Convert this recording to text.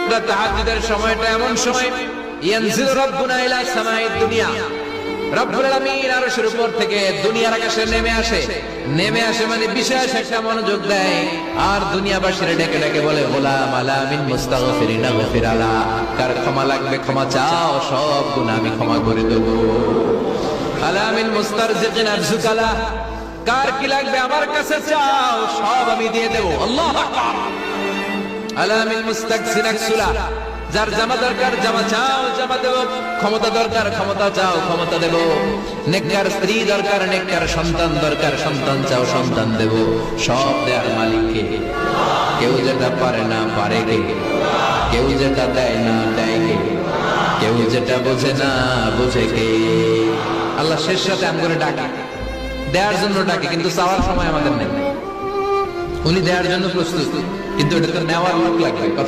লোকরা তাহাজ্জুদের সময়টা এমন সময় ইয়ানজিলু রাব্বুনা ইলা সামাঈদ দুনিয়া, রব্বুল আলামিন আরশের উপর থেকে দুনিয়ার আকাশে নেমে আসে মানে বিশেষ একটা মনোযোগ দেয় আর দুনিয়াবাসীরা ডেকে ডেকে বলে গোলাম আলা মিন মুস্তাগফিরিনা গফির আলা, কার ক্ষমা লাগবে ক্ষমা চাও, সব গুনাহ আমি ক্ষমা করে দেব। আলা মিন মুস্তারজিকিনা আরজুকালা, কার কি লাগবে আমার কাছে চাও, সব আমি দিয়ে দেব। আল্লাহু আকবার। আলা মিন মুস্তাকসিনা সুলা, যার জামা দরকার জামা চাও জামা দেব, ক্ষমতা দরকার ক্ষমতা চাও ক্ষমতা দেব, নেককার স্ত্রী দরকার নেককার সন্তান দরকার সন্তান চাও সন্তান দেব। সব দেয়ার মালিক কে? কেউ যেটা পারে না পারে কে? কেউ যেটা দেয় না দেয় কে? কেউ যেটা বোঝে না বোঝে কে? আল্লাহ শেষ সাথে আমগরে ডাকে, দেওয়ার জন্য ডাকে, কিন্তু চাওয়ার সময় আমাদের নেই। উনি দেওয়ার জন্য প্রস্তুত, কিন্তু এটা তো নেওয়ার লোক লাগবে।